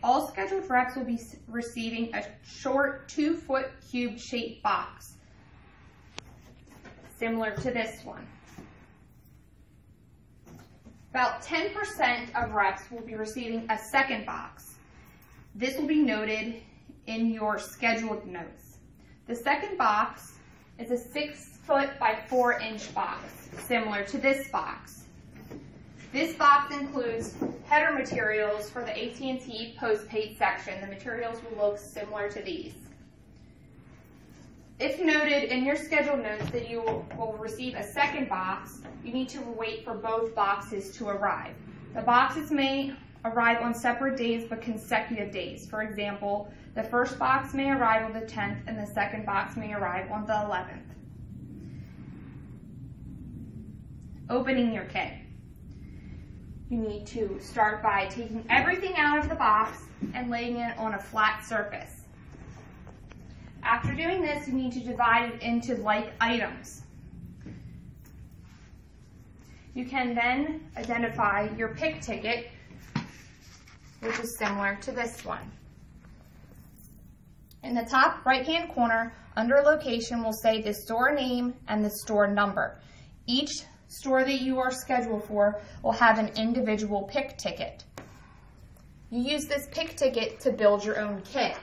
all scheduled reps will be receiving a short 2-foot cube shaped box, similar to this one. About 10% of reps will be receiving a second box. This will be noted in your scheduled notes. The second box is a 6-foot by 4-inch box, similar to this box. This box includes header materials for the AT&T postpaid section. The materials will look similar to these. If noted in your scheduled notes that you will receive a second box, you need to wait for both boxes to arrive. The boxes may arrive on separate days but consecutive days. For example, the first box may arrive on the 10th and the second box may arrive on the 11th. Opening your kit. You need to start by taking everything out of the box and laying it on a flat surface. After doing this, you need to divide it into like items. You can then identify your pick ticket, which is similar to this one. In the top right-hand corner, under location, will say the store name and the store number. Each store that you are scheduled for will have an individual pick ticket. You use this pick ticket to build your own kit.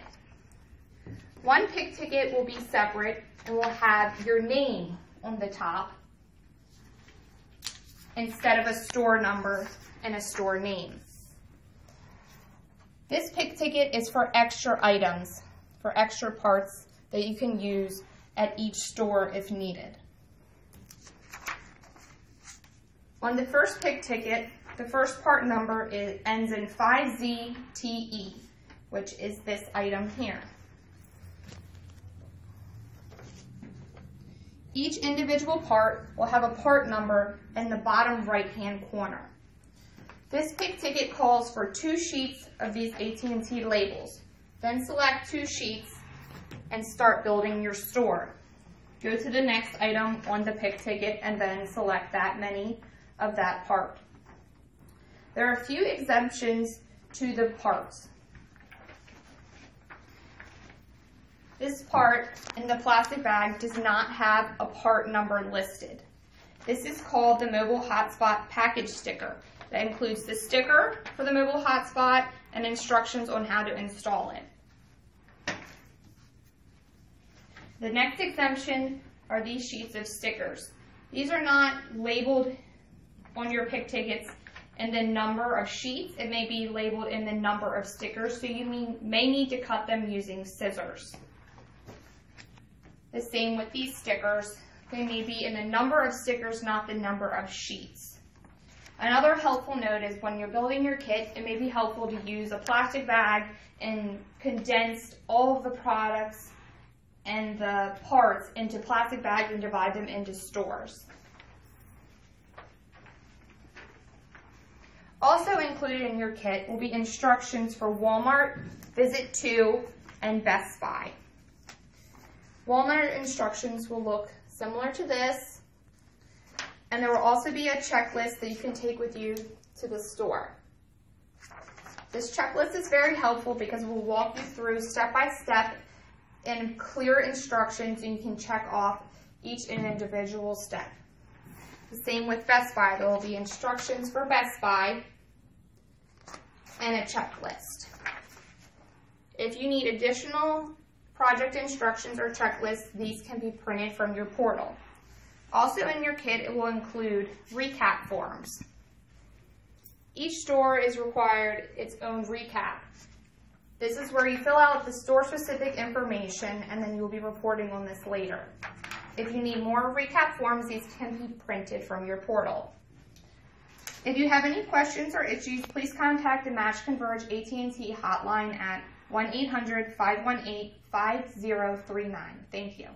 One pick ticket will be separate and will have your name on the top instead of a store number and a store name. This pick ticket is for extra items, for extra parts that you can use at each store if needed. On the first pick ticket, the first part number ends in 5ZTE, which is this item here. Each individual part will have a part number in the bottom right-hand corner. This pick ticket calls for 2 sheets of these AT&T labels. Then select 2 sheets and start building your store. Go to the next item on the pick ticket and then select that many of that part. There are a few exemptions to the parts. This part in the plastic bag does not have a part number listed. This is called the mobile hotspot package sticker. That includes the sticker for the mobile hotspot and instructions on how to install it. The next exemption are these sheets of stickers. These are not labeled on your pick tickets in the number of sheets. It may be labeled in the number of stickers, so you may need to cut them using scissors. The same with these stickers. They may be in the number of stickers, not the number of sheets. Another helpful note is when you're building your kit, it may be helpful to use a plastic bag and condense all of the products and the parts into plastic bags and divide them into stores. Also included in your kit will be instructions for Walmart, Visit 2, and Best Buy. Walmart instructions will look similar to this, and there will also be a checklist that you can take with you to the store. This checklist is very helpful because it will walk you through step by step in clear instructions, and you can check off each individual step. The same with Best Buy. There will be instructions for Best Buy and a checklist. If you need additional project instructions or checklists, these can be printed from your portal. Also in your kit, it will include recap forms. Each store is required its own recap. This is where you fill out the store-specific information, and then you will be reporting on this later. If you need more recap forms, these can be printed from your portal. If you have any questions or issues, please contact the Match Converge AT&T hotline at 1-800-518-5039. Thank you.